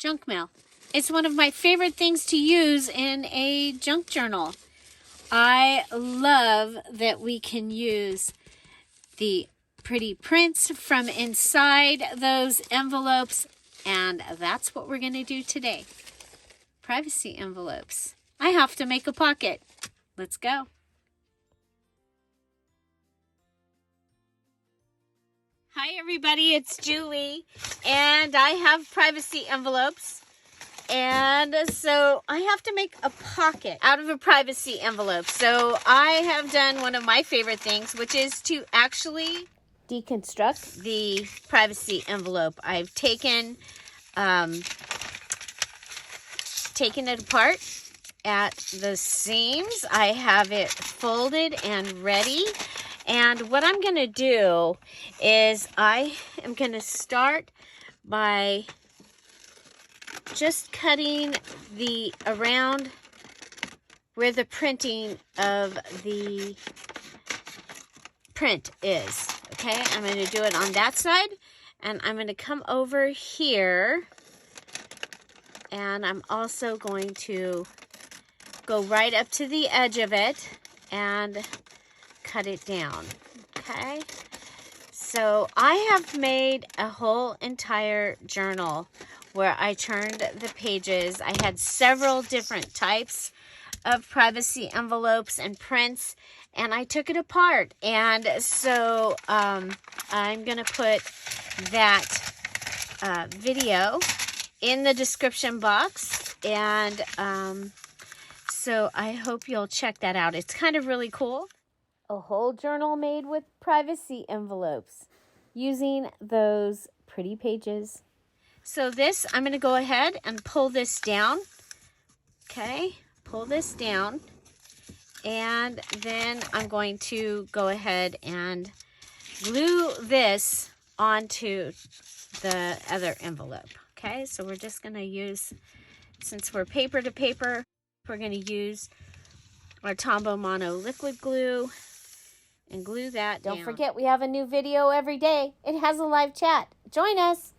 junk mail. It's one of my favorite things to use in a junk journal. I love that we can use the pretty prints from inside those envelopes, and that's what we're going to do today. Privacy envelopes. I have to make a pocket. Let's go. Hi everybody, it's Julie, and I have privacy envelopes. And so I have to make a pocket out of a privacy envelope. So I have done one of my favorite things, which is to actually deconstruct the privacy envelope. I've taken it apart at the seams. I have it folded and ready. And what I'm going to do is I am going to start by just cutting the around where the printing of the print is. Okay, I'm going to do it on that side, and I'm going to come over here, and I'm also going to go right up to the edge of it and cut it down. Okay, so I have made a whole entire journal where I turned the pages. I had several different types of privacy envelopes and prints, and I took it apart. And so I'm going to put that video in the description box. And so I hope you'll check that out. It's kind of really cool. A whole journal made with privacy envelopes using those pretty pages. So this, I'm going to go ahead and pull this down. Okay, pull this down. And then I'm going to go ahead and glue this onto the other envelope. Okay, so we're just going to use, since we're paper to paper, we're going to use our Tombow Mono liquid glue and glue that down. Don't forget, we have a new video every day. It has a live chat. Join us.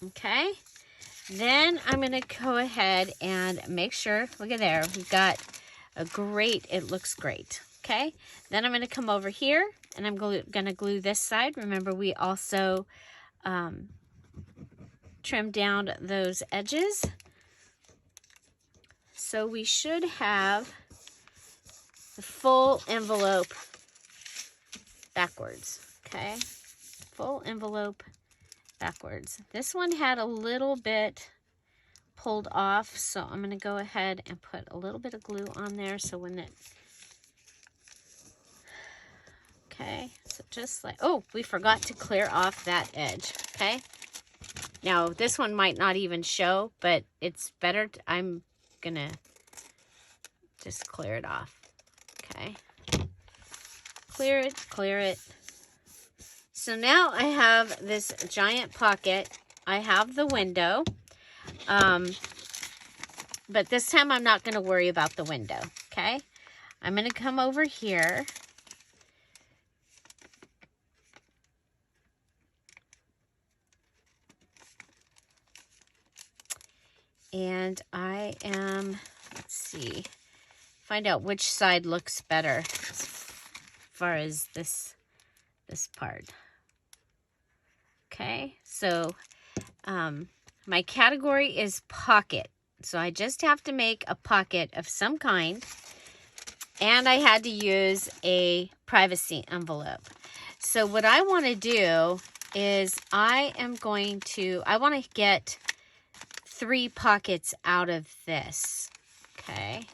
Okay, then I'm going to go ahead and make sure, look at there, we've got a great, it looks great. Okay, then I'm going to come over here and I'm going to glue this side. Remember, we also trimmed down those edges. So we should have the full envelope backwards. Okay, full envelope backwards. This one had a little bit pulled off, so I'm going to go ahead and put a little bit of glue on there so when it, okay, so just like, oh, we forgot to clear off that edge. Okay, now this one might not even show, but it's better I'm gonna just clear it off. Okay, clear it. So now I have this giant pocket. I have the window. But this time I'm not going to worry about the window. Okay. I'm going to come over here. And I am, let's see, find out which side looks better as far as this part. Okay, so my category is pocket. So I just have to make a pocket of some kind. And I had to use a privacy envelope. So what I want to do is I want to get 3 pockets out of this. Okay.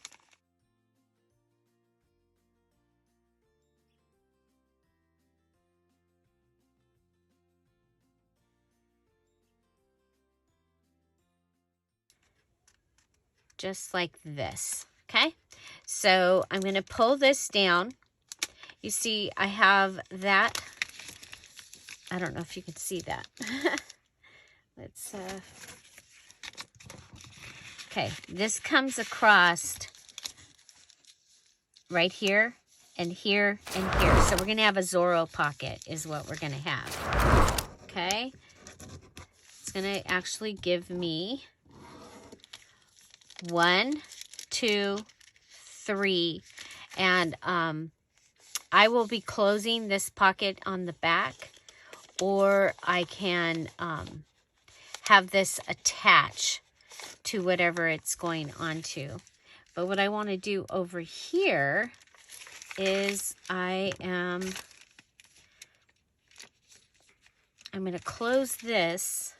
Just like this. Okay, so I'm going to pull this down. You see, I have that. I don't know if you can see that. Let's, okay, this comes across right here and here and here. So we're going to have a Zorro pocket is what we're going to have. Okay, going to actually give me 1, 2, 3. And I will be closing this pocket on the back, or I can have this attach to whatever it's going onto. But what I want to do over here is I'm going to close this.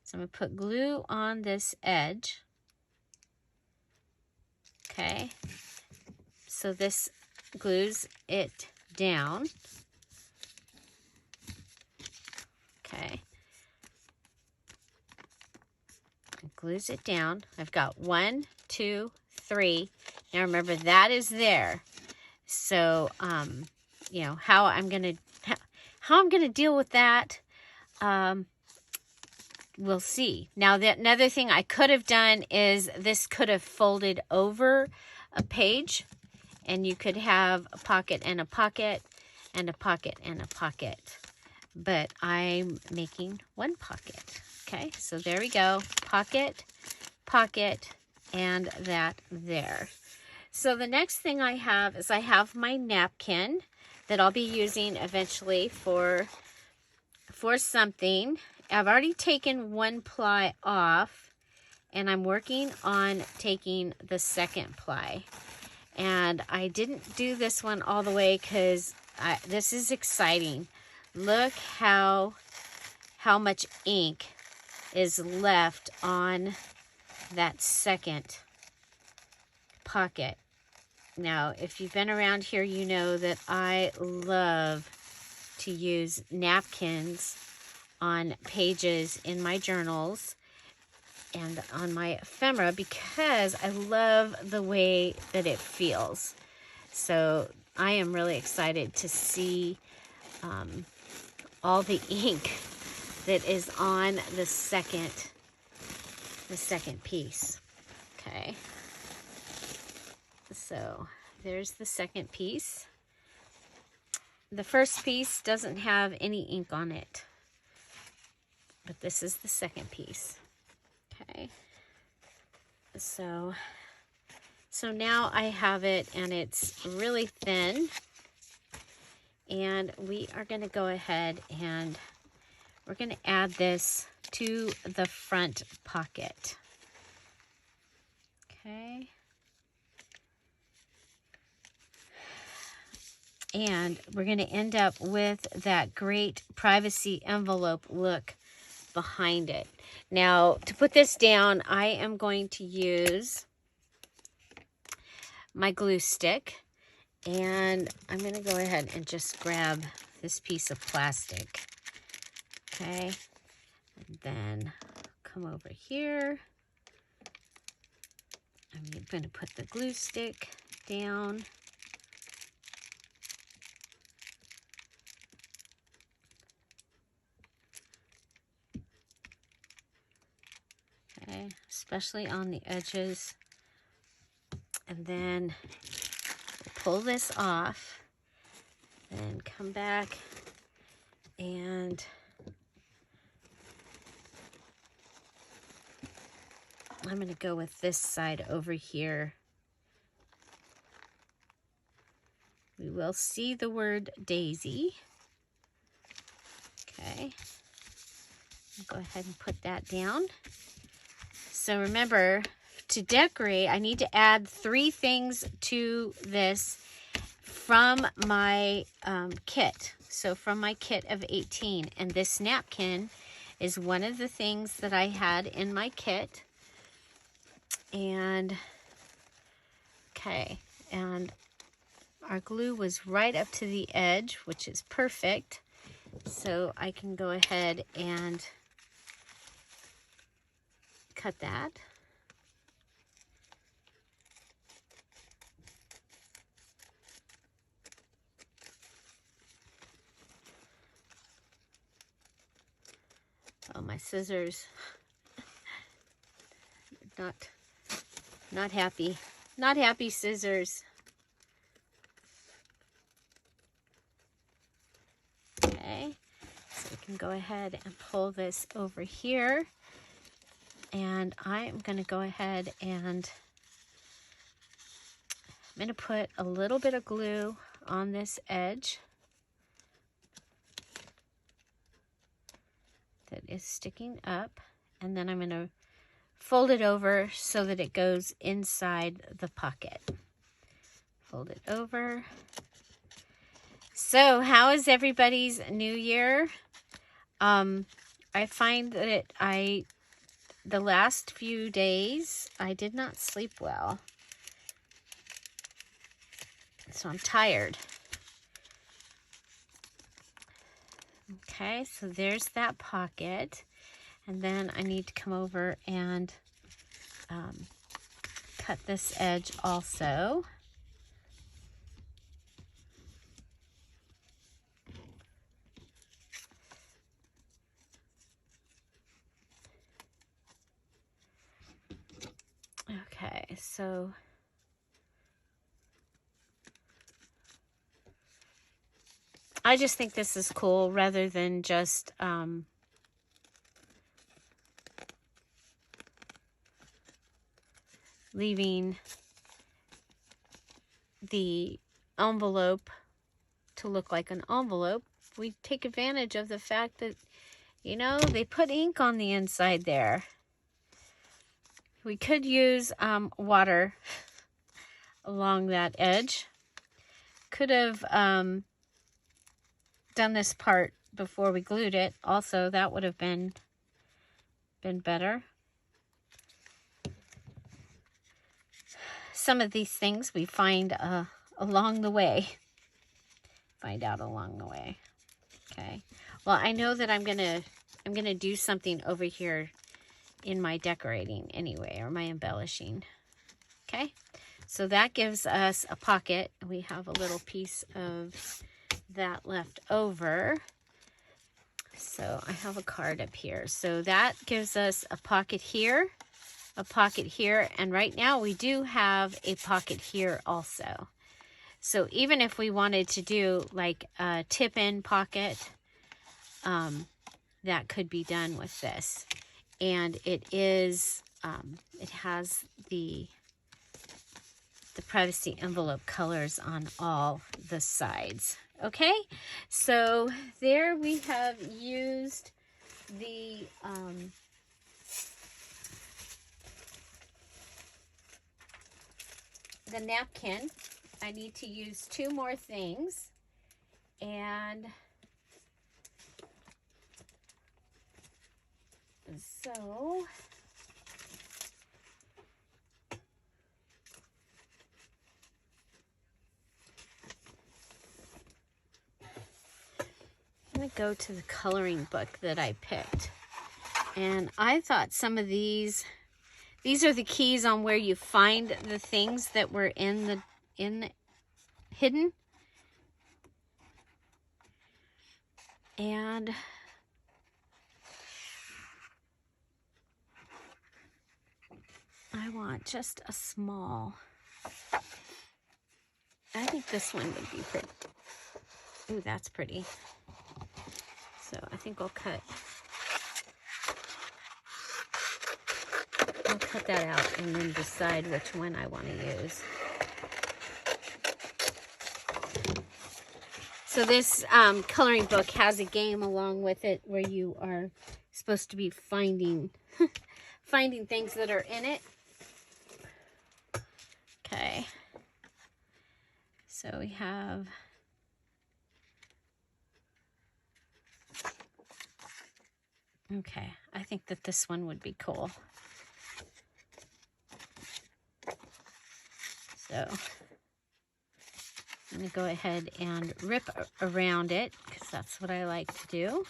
So I'm going to put glue on this edge. Okay. So this glues it down. Okay. It glues it down. I've got 1, 2, 3. Now remember, that is there. So, you know, how I'm going to deal with that, we'll see. Now, another thing I could have done is this could have folded over a page, and you could have a pocket and a pocket and a pocket and a pocket. But I'm making one pocket. Okay, so there we go. Pocket, pocket, and that there. So the next thing I have is I have my napkin that I'll be using eventually for something. I've already taken one ply off, and I'm working on taking the second ply. And I didn't do this one all the way because this is exciting. Look how much ink is left on that second pocket. Now, if you've been around here, you know that I love to use napkins on pages in my journals and on my ephemera because I love the way that it feels. So I am really excited to see all the ink that is on the second piece. Okay. So there's the second piece. The first piece doesn't have any ink on it, but this is the second piece. Okay. So now I have it, and it's really thin, and we are going to go ahead and we're going to add this to the front pocket. Okay. And we're going to end up with that great privacy envelope look behind it. Now, to put this down, I am going to use my glue stick, and I'm going to go ahead and just grab this piece of plastic. Okay, and then come over here. I'm going to put the glue stick down. Okay, especially on the edges. And then pull this off, and come back, and I'm going to go with this side over here. We will see the word Daisy. Okay, go ahead and put that down. So remember, to decorate, I need to add 3 things to this from my kit. So from my kit of 18. And this napkin is one of the things that I had in my kit. And, okay, and our glue was right up to the edge, which is perfect. So I can go ahead and cut that. Oh, my scissors. Not happy. Not happy scissors. Okay. So can go ahead and pull this over here. And I am going to go ahead and I'm going to put a little bit of glue on this edge that is sticking up. And then I'm going to fold it over so that it goes inside the pocket. Fold it over. So how is everybody's new year? I find that the last few days, I did not sleep well. So I'm tired. Okay, so there's that pocket. And then I need to come over and cut this edge also. Okay, so I just think this is cool rather than just leaving the envelope to look like an envelope. We take advantage of the fact that, you know, they put ink on the inside there. We could use water along that edge. Could have done this part before we glued it. Also, that would have been better. Some of these things we find along the way. Find out along the way. Okay. Well, I know that I'm gonna do something over here in my decorating anyway, or my embellishing. Okay. So that gives us a pocket. We have a little piece of that left over. So I have a card up here. So that gives us a pocket here, and right now we do have a pocket here also. So even if we wanted to do like a tip-in pocket, that could be done with this. And it is, it has the privacy envelope colors on all the sides. Okay, so there we have used the napkin. I need to use 2 more things, and so I'm going to go to the coloring book that I picked. And I thought some of these are the keys on where you find the things that were in hidden. And I want just a small. I think this one would be pretty. Ooh, that's pretty. So I think I'll cut that out and then decide which one I want to use. So this coloring book has a game along with it where you are supposed to be finding finding things that are in it. Okay. So we have okay, I think that this one would be cool. So I'm going to go ahead and rip around it because that's what I like to do.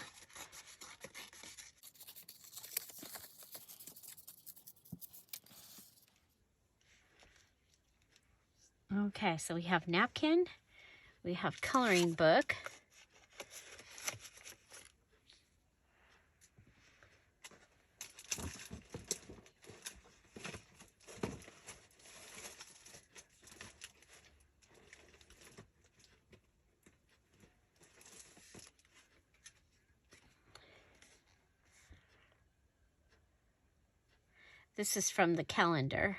Okay, so we have napkin, we have coloring book. This is from the calendar.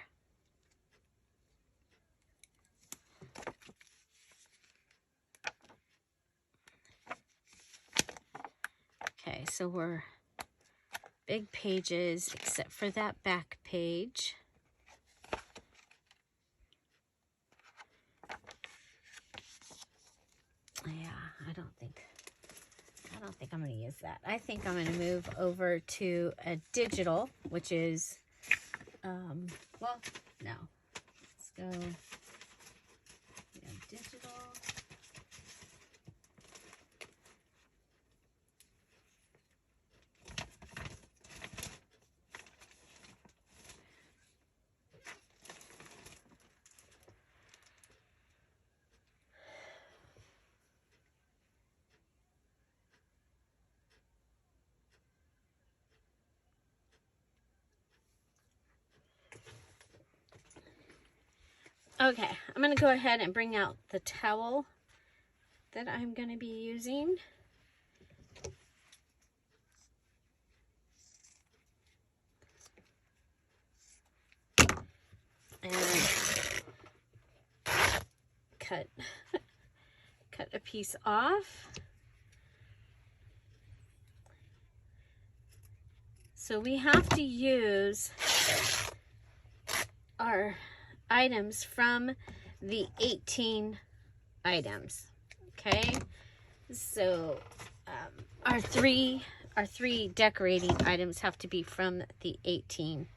Okay, so we're big pages except for that back page. Yeah, I don't think I'm going to use that. I think I'm going to move over to a digital, which is, well, no. Let's go, digital. Okay, I'm going to go ahead and bring out the towel that I'm going to be using. And cut a piece off. So we have to use our items from the 18 items. Okay, so our three decorating items have to be from the 18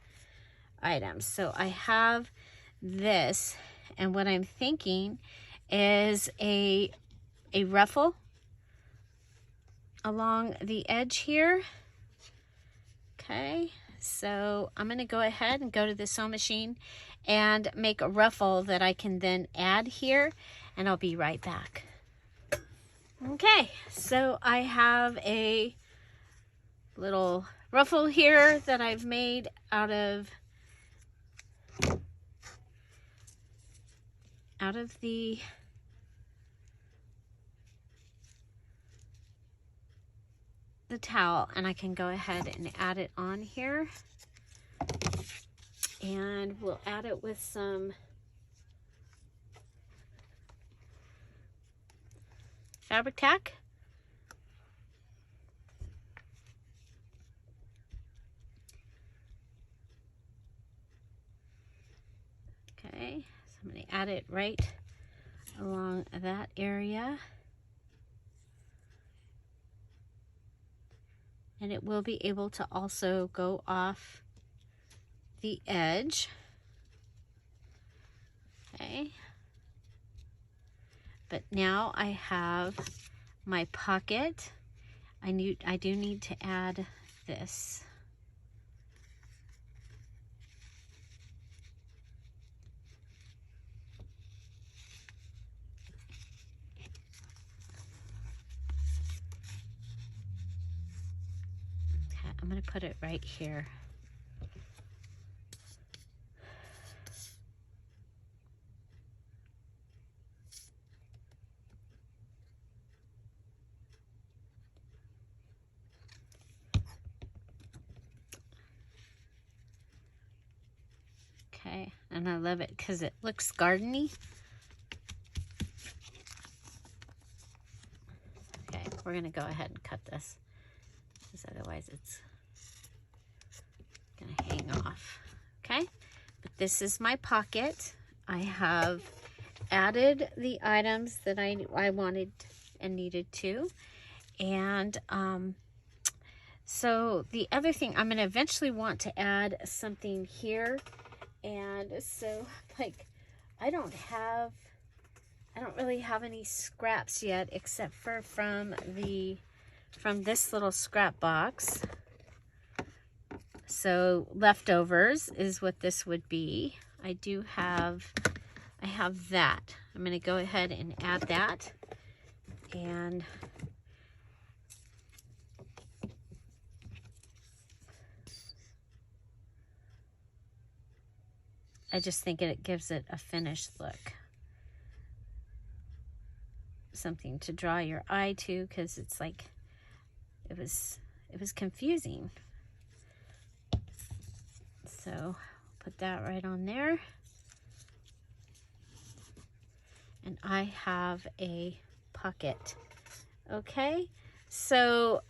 items. So I have this, and what I'm thinking is a ruffle along the edge here. Okay, so I'm going to go ahead and go to the sewing machine and make a ruffle that I can then add here, and I'll be right back. Okay, so I have a little ruffle here that I've made out of the towel, and I can go ahead and add it on here, and we'll add it with some fabric tack. Okay, so I'm going to add it right along that area. And it will be able to also go off the edge. Okay. But now I have my pocket. I do need to add this. Okay, I'm going to put it right here. Okay, and I love it because it looks gardeny. Okay, we're going to go ahead and cut this, because otherwise it's going to hang off. Okay, but this is my pocket. I have added the items that I wanted and needed to. And so the other thing, I'm going to eventually want to add something here. And so, like, I don't really have any scraps yet, except for from this little scrap box. So leftovers is what this would be. I have that. I'm going to go ahead and add that. And I just think it gives it a finished look. Something to draw your eye to, because it's like, it was confusing. So put that right on there. And I have a pocket. Okay, so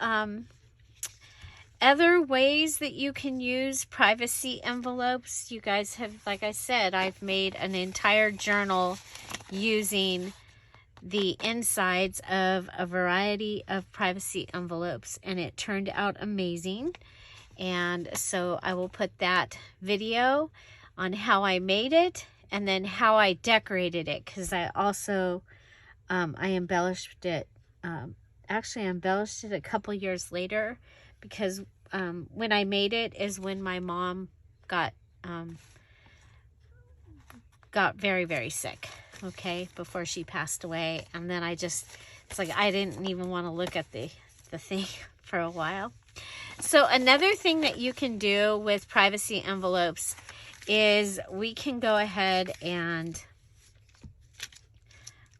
other ways that you can use privacy envelopes, you guys have, like I said, I've made an entire journal using the insides of a variety of privacy envelopes, and it turned out amazing. And so I will put that video on how I made it and then how I decorated it, because I also I embellished it. Actually, I embellished it a couple years later, because when I made it is when my mom got very, very sick, okay, before she passed away. And then it's like I didn't even want to look at the thing for a while. So another thing that you can do with privacy envelopes is we can go ahead and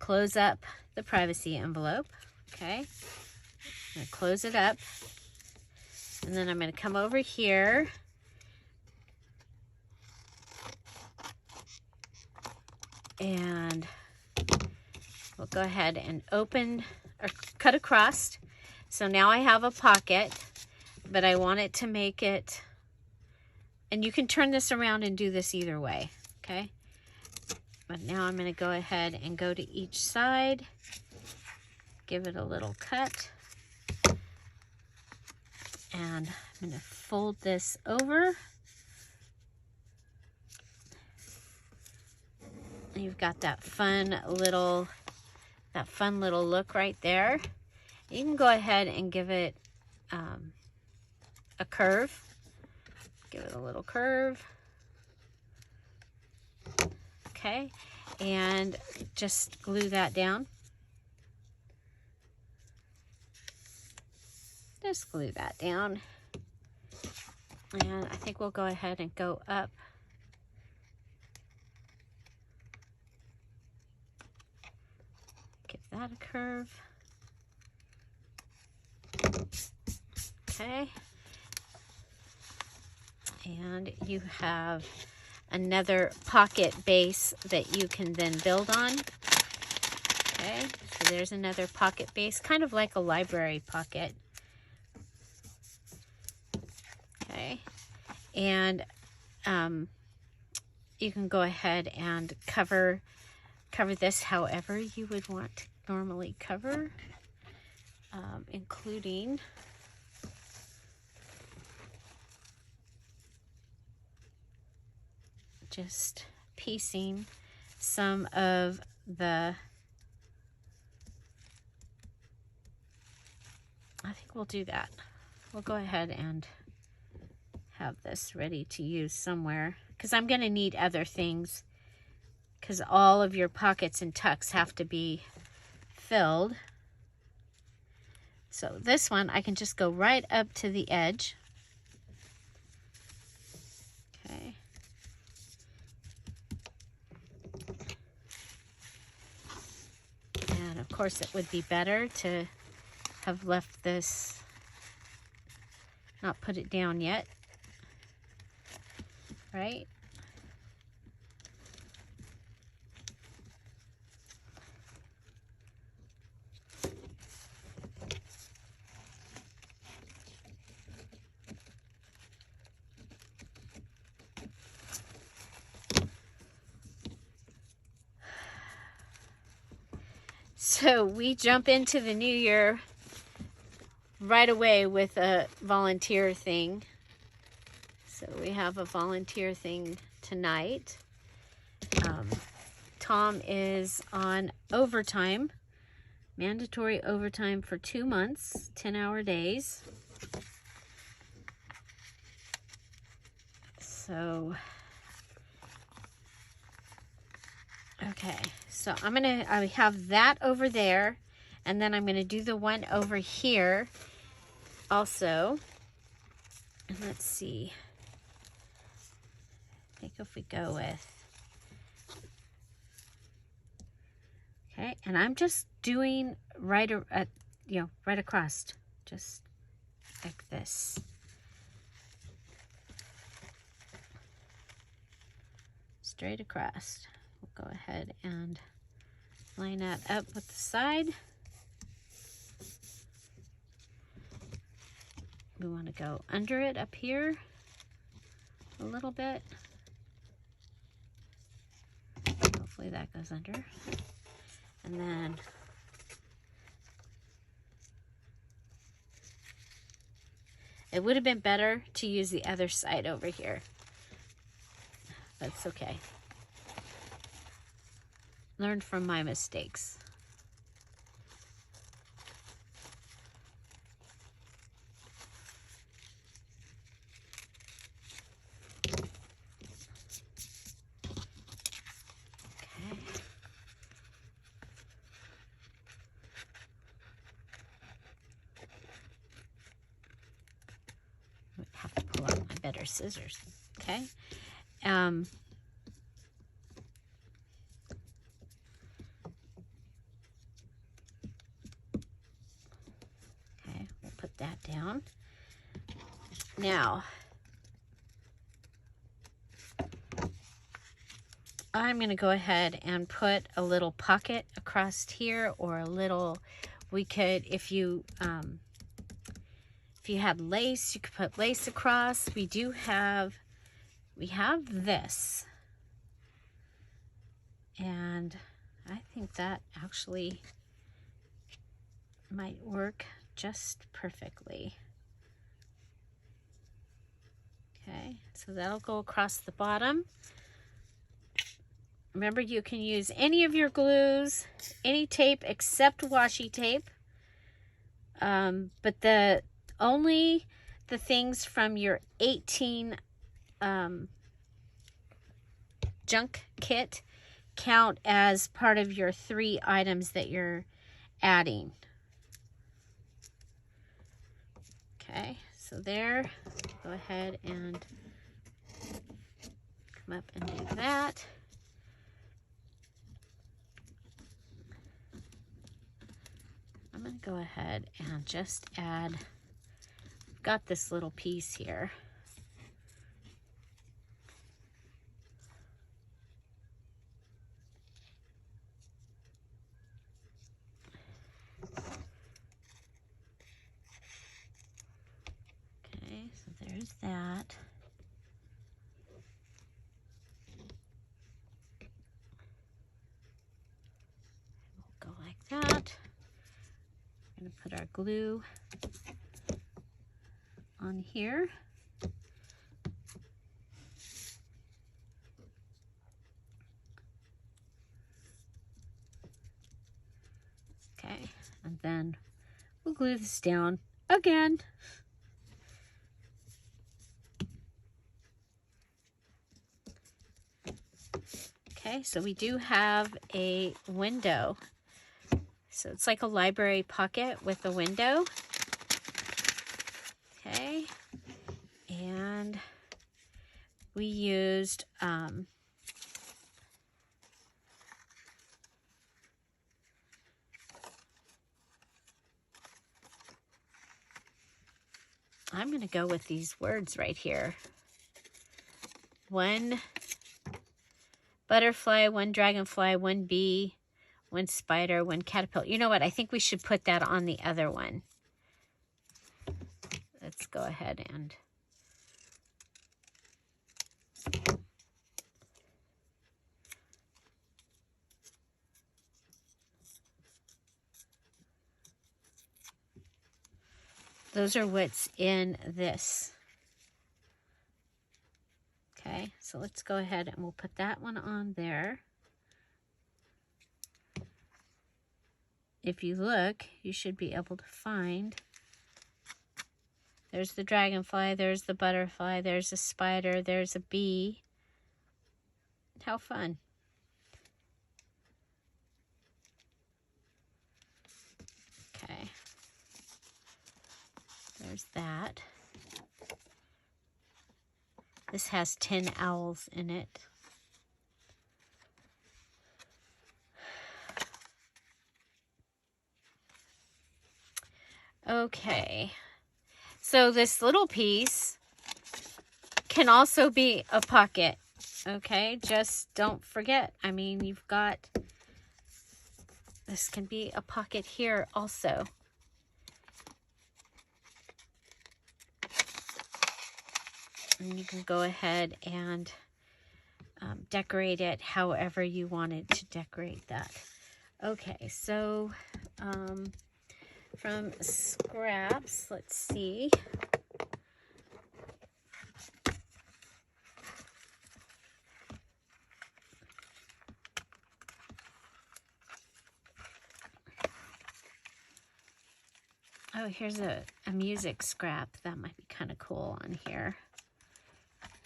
close up the privacy envelope. Okay, I'm going to close it up, and then I'm going to come over here and we'll go ahead and open or cut across. So now I have a pocket, but I want it to make it, and you can turn this around and do this either way, okay? But now I'm going to go ahead and go to each side, give it a little cut, and I'm going to fold this over. You've got that fun little look right there. You can go ahead and give it a curve. Give it a little curve. Okay, and just glue that down. Just glue that down. And I think we'll go ahead and go up. Give that a curve. Okay. And you have another pocket base that you can then build on. Okay, so there's another pocket base, kind of like a library pocket. Okay, and you can go ahead and cover this however you would want to normally cover, including just piecing some of the, I think we'll do that. We'll go ahead and have this ready to use somewhere, because I'm going to need other things, because all of your pockets and tucks have to be filled. So this one, I can just go right up to the edge. Okay. And of course, it would be better to have left this, not put it down yet, right? So we jump into the new year right away with a volunteer thing. So we have a volunteer thing tonight. Tom is on overtime, mandatory overtime for 2 months, 10-hour days. So, okay, so I have that over there, and then I'm gonna do the one over here also. And let's see, I think if we go with, okay, and I'm just doing right across, just like this. straight across. We'll go ahead and line that up with the side. We want to go under it up here a little bit. Hopefully that goes under. And then it would have been better to use the other side over here. That's okay. Learn from my mistakes. Have to pull out my better scissors. Okay. Okay, we'll put that down. Now, I'm going to go ahead and put a little pocket across here, or a little, we could, if you had lace, you could put lace across. We have this. And I think that actually might work just perfectly. Okay, so that'll go across the bottom. Remember, you can use any of your glues, any tape except washi tape. But only the things from your 18 junk kit count as part of your 3 items that you're adding. Okay, so there, go ahead and come up and do that. I'm going to go ahead and just add, got this little piece here. Okay, so there's that. We'll go like that. We're going to put our glue on here. Okay, and then we'll glue this down again. Okay, so we do have a window. So it's like a library pocket with a window. Okay, and we used I'm going to go with these words right here. 1 butterfly, 1 dragonfly, 1 bee, 1 spider, 1 caterpillar. You know what? I think we should put that on the other one. Let's go ahead and those are what's in this. Okay, so let's go ahead and we'll put that one on there. If you look, you should be able to find, there's the dragonfly, there's the butterfly, there's a spider, there's a bee. How fun. Okay, there's that. This has 10 owls in it. Okay, so this little piece can also be a pocket. Okay, just don't forget. I mean, you've got, this can be a pocket here also. And you can go ahead and decorate it however you wanted to decorate that. Okay, so from scraps, let's see. Oh, here's a music scrap. That might be kind of cool on here.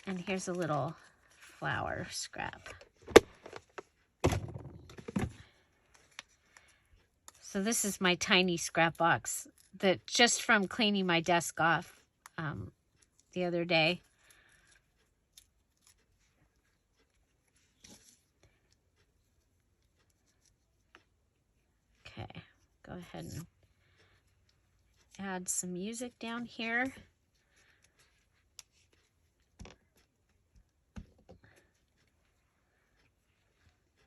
And here's a little flower scrap. So this is my tiny scrap box that just from cleaning my desk off the other day. Okay, go ahead and add some music down here.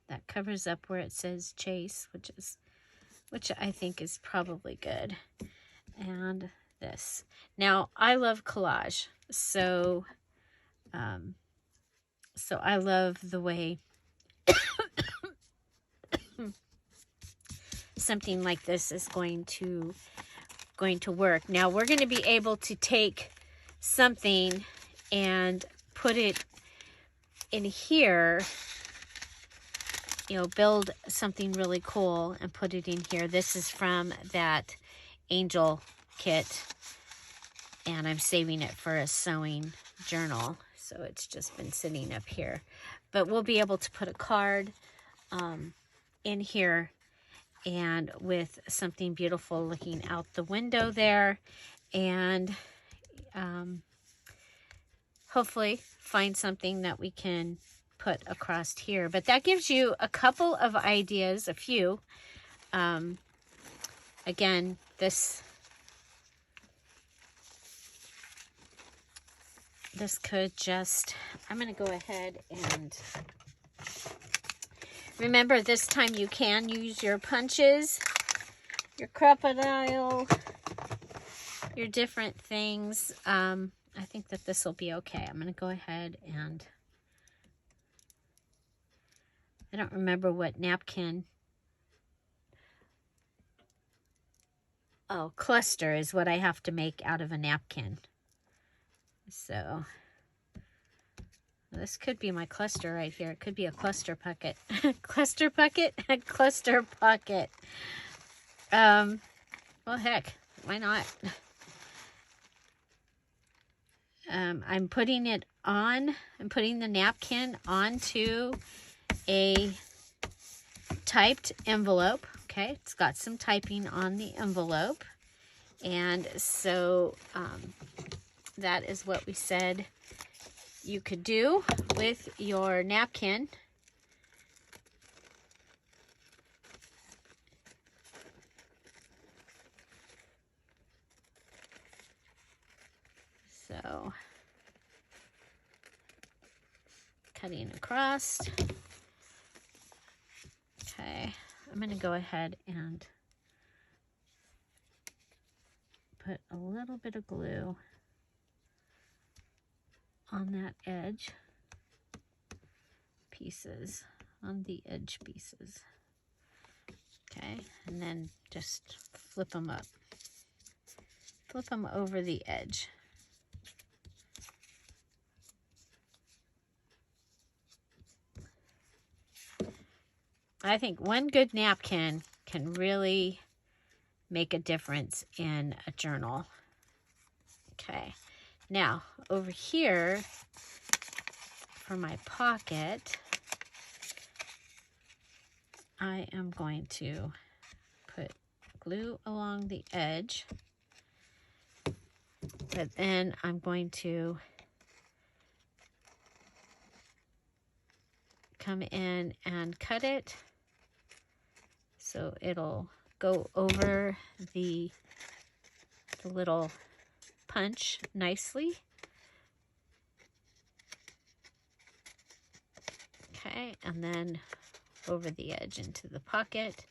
That covers up where it says Chase, which I think is probably good. And this. Now, I love collage, so I love the way something like this is going to work. Now, we're going to be able to take something and put it in here, you know, build something really cool and put it in here. This is from that angel kit, and I'm saving it for a sewing journal, so it's just been sitting up here. But we'll be able to put a card in here, and with something beautiful looking out the window there, and hopefully find something that we can put across here. But that gives you a couple of ideas, a few. Again, this could just, I'm going to go ahead and remember, this time you can use your punches, your crocodile, your different things. I think that this will be okay. I'm going to go ahead and, I don't remember what napkin. Oh, cluster is what I have to make out of a napkin. So this could be my cluster right here. It could be a cluster pocket. Cluster pocket? A cluster pocket. Well, heck, why not? I'm putting it on. I'm putting the napkin onto a typed envelope. Okay, it's got some typing on the envelope. And so that is what we said you could do with your napkin. So cutting across. Okay, I'm going to go ahead and put a little bit of glue on that edge pieces, on the edge pieces. Okay, and then just flip them up. Flip them over the edge. I think one good napkin can really make a difference in a journal. Okay, now over here for my pocket, I am going to put glue along the edge, but then I'm going to come in and cut it so it'll go over the little punch nicely. Okay, and then over the edge into the pocket.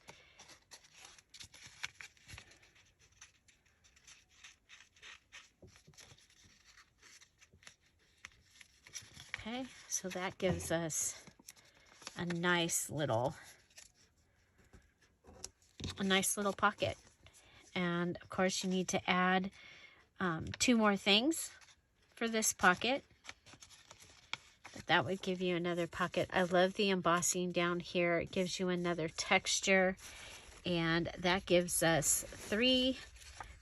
Okay, so that gives us a nice little pocket. And of course you need to add 2 more things for this pocket. But that would give you another pocket. I love the embossing down here. It gives you another texture. And that gives us 3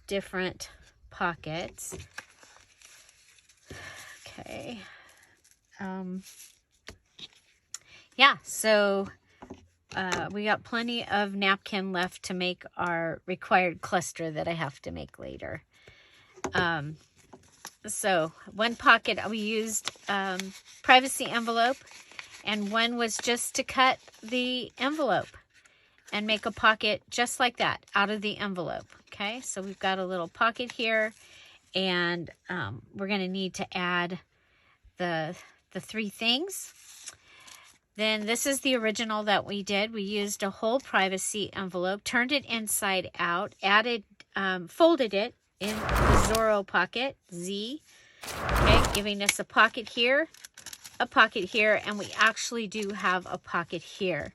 different pockets. Okay. Yeah, so we got plenty of napkin left to make our required cluster that I have to make later. So 1 pocket we used privacy envelope, and 1 was just to cut the envelope and make a pocket just like that out of the envelope. Okay, so we've got a little pocket here, and we're going to need to add the 3 things. Then this is the original that we did. We used a whole privacy envelope, turned it inside out, added, folded it in the Zorro pocket, Z. Okay, giving us a pocket here, and we actually do have a pocket here.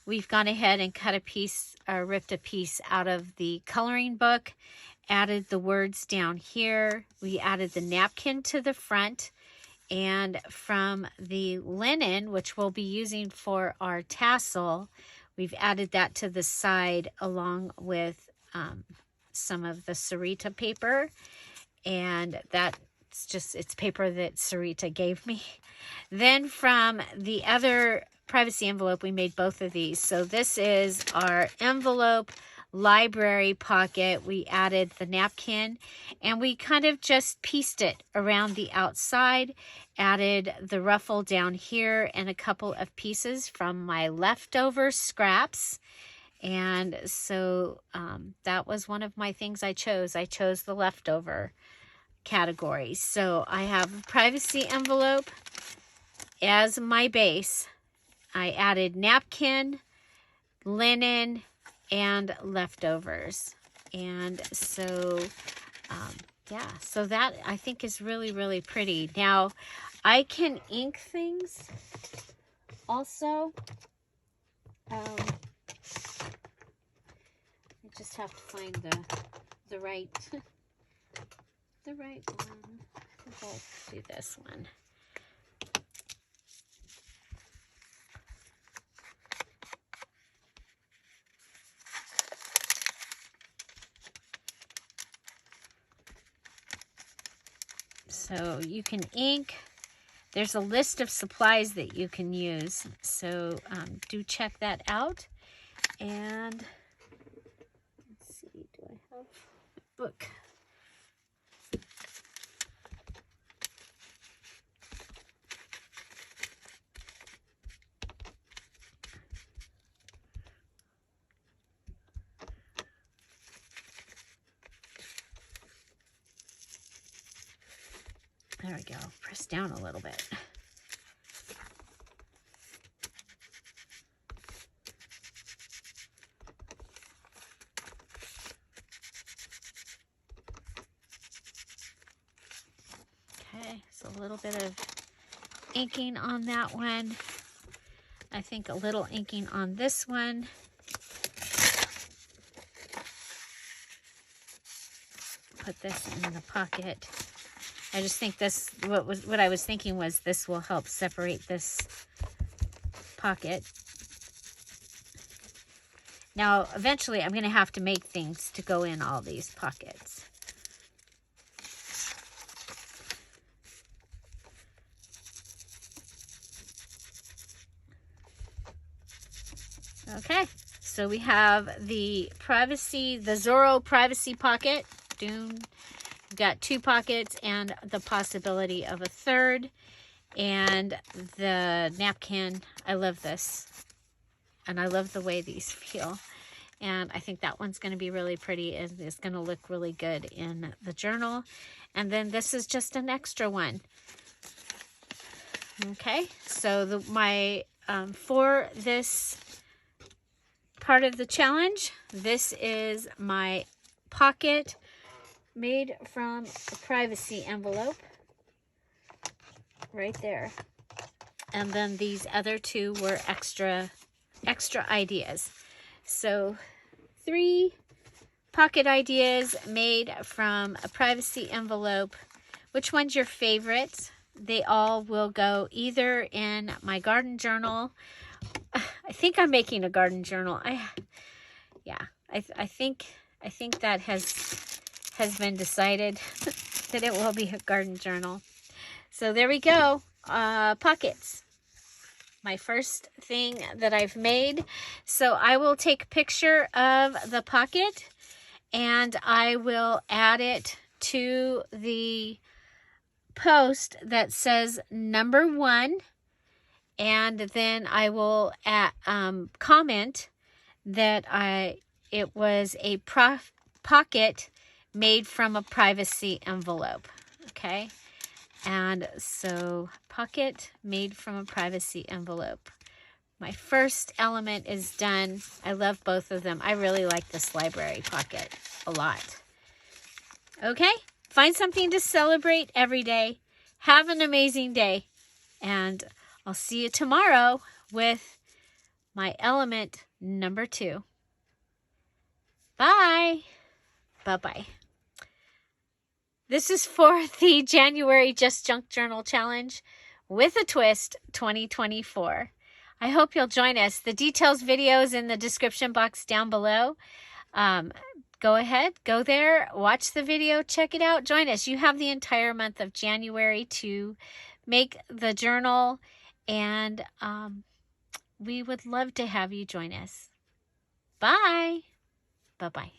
We've gone ahead and cut a piece, ripped a piece out of the coloring book, added the words down here. We added the napkin to the front, and from the linen, which we'll be using for our tassel, we've added that to the side along with some of the Sarita paper. And that's just, it's paper that Sarita gave me. Then from the other privacy envelope, we made both of these. So this is our envelope library pocket. We added the napkin, and we kind of just pieced it around the outside, added the ruffle down here, and a couple of pieces from my leftover scraps. And so that was one of my things I chose. I chose the leftover category. So I have a privacy envelope as my base. I added napkin, linen, and leftovers. And so yeah, so that I think is really, really pretty. Now I can ink things also. I just have to find the right the right one. I think I'll do this one. So you can ink. There's a list of supplies that you can use. So do check that out. And let's see, do I have a book? There we go. Press down a little bit. Okay, so a little bit of inking on that one. I think a little inking on this one. Put this in the pocket. I just think this, what I was thinking was this will help separate this pocket. Now, eventually I'm going to have to make things to go in all these pockets. Okay, so we have the Zorro privacy pocket. We've got 2 pockets and the possibility of a 3rd. And the napkin, I love this. And I love the way these feel. And I think that one's going to be really pretty, and it's going to look really good in the journal. And then this is just an extra one. Okay, so my for this part of the challenge, this is my pocket made from a privacy envelope right there. And then these other two were extra ideas. So 3 pocket ideas made from a privacy envelope. Which one's your favorite? They all will go either in my garden journal. I think I'm making a garden journal. I think that has been decided that it will be a garden journal. So there we go. Pockets. My first thing that I've made. So I will take a picture of the pocket and I will add it to the post that says number 1, and then I will comment that it was a pocket made from a privacy envelope. Okay. And so pocket made from a privacy envelope. My first element is done. I love both of them. I really like this library pocket a lot. Okay, find something to celebrate every day. Have an amazing day. And I'll see you tomorrow with my element number 2. Bye. Bye-bye. This is for the January Just Junk Journal Challenge with a Twist 2024. I hope you'll join us. The details video is in the description box down below. Go ahead, go there, watch the video, check it out, join us. You have the entire month of January to make the journal, and we would love to have you join us. Bye. Bye-bye.